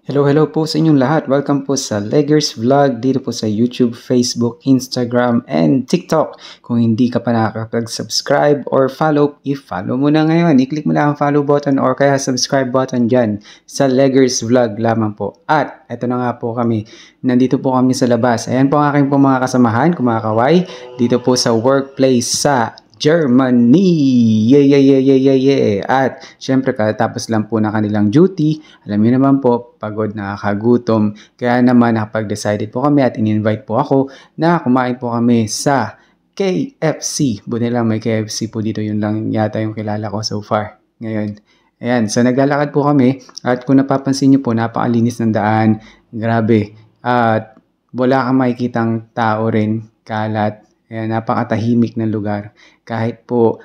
Hello po sa inyong lahat. Welcome po sa Leggers Vlog dito po sa YouTube, Facebook, Instagram, and TikTok. Kung hindi ka pa nakakapag-subscribe or follow, i-follow mo na ngayon. I-click mo lang ang follow button or kaya subscribe button dyan sa Leggers Vlog lamang po. At eto na nga po kami. Nandito po kami sa labas. Ayan po ang aking po mga kasamahan, kumakaway. Dito po sa workplace sa Germany! Yeah! At syempre katapos lang po na kanilang duty, alam niyo naman po, pagod, nakakagutom. Kaya naman nakapag-decided po kami at in-invite po ako na kumain po kami sa KFC. Buti lang may KFC po dito, yun lang yata yung kilala ko so far. Ngayon, ayan, so naglalakad po kami at kung napapansin niyo po, napakalinis ng daan. Grabe. At wala kang makikitang tao rin, kalat. Ayan, napakatahimik ng lugar. Kahit po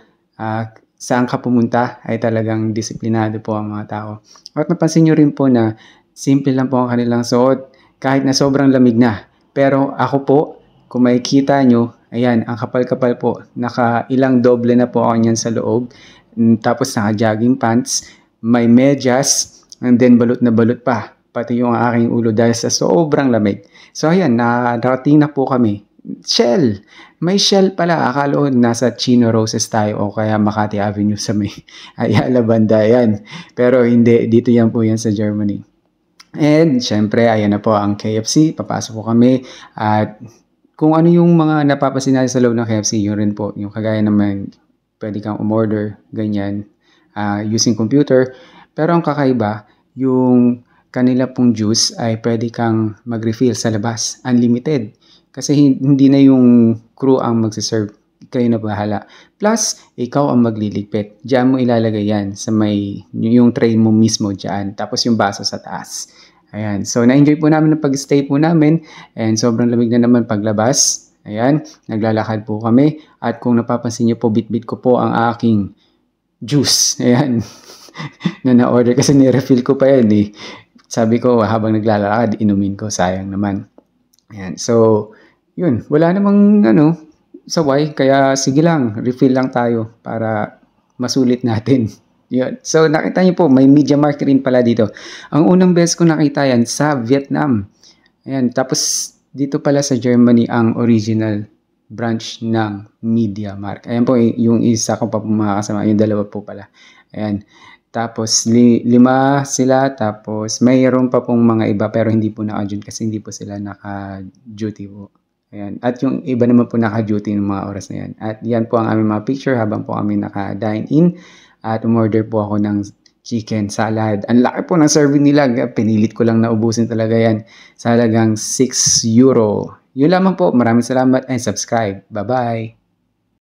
saan ka pumunta ay talagang disiplinado po ang mga tao. At napansin nyo rin po na simple lang po ang kanilang suot kahit na sobrang lamig na. Pero ako po, kung makikita nyo, ayan, ang kapal-kapal po. Nakailang doble na po ako niyan sa loob. Tapos naka-jogging pants, may medyas, and then balot na balot pa. Pati yung aking ulo dahil sa sobrang lamig. So ayan, narating na po kami. Shell. May Shell pala. Akala ko nasa Chino Roses tayo o kaya Makati Avenue sa may Ayala Banda yan. Pero hindi. Dito yan po yan sa Germany. And syempre, ayan na po ang KFC. Papasok po kami. At kung ano yung mga napapasin natin sa loob ng KFC, yun rin po. Yung kagaya naman, pwede kang umorder, ganyan, using computer. Pero ang kakaiba, yung kanila pong juice ay pwede kang mag-refill sa labas. Unlimited. Kasi hindi na yung crew ang magsiserve. Kayo na bahala. Plus, ikaw ang magliligpit. Diyan mo ilalagay yan sa may, yung tray mo mismo diyan. Tapos yung baso sa taas. Ayan. So, na-enjoy po namin ang pag-stay po namin. And sobrang lamig na naman paglabas. Ayan. Naglalakad po kami. At kung napapansin niyo po, bit-bit ko po ang aking juice. Ayan. na-order kasi ni-refill ko pa yan eh. Sabi ko, habang naglalakad, inumin ko. Sayang naman. Ayan. So, yun. Wala namang saway. Kaya sige lang, refill lang tayo para masulit natin. Yun. So, nakita niyo po, may Media Markt rin pala dito. Ang unang beses ko nakita yan sa Vietnam. Ayan. Tapos, dito pala sa Germany ang original branch ng Media Markt. Ayan po, yung isa ko pa po mga kasama. Yung dalawa po pala. Ayan. Tapos, 5 sila. Tapos, mayroon pa pong mga iba pero hindi po naka-duty kasi hindi po sila naka-duty po. Ayan. At yung iba naman po naka-duty ng mga oras na yan. At yan po ang aming mga picture habang po kami naka-dine in. At umorder po ako ng chicken salad. Ang laki po ng serving nila. Pinilit ko lang na ubusin talaga yan. Sa halagang €6. Yun lamang po. Maraming salamat and subscribe. Bye-bye!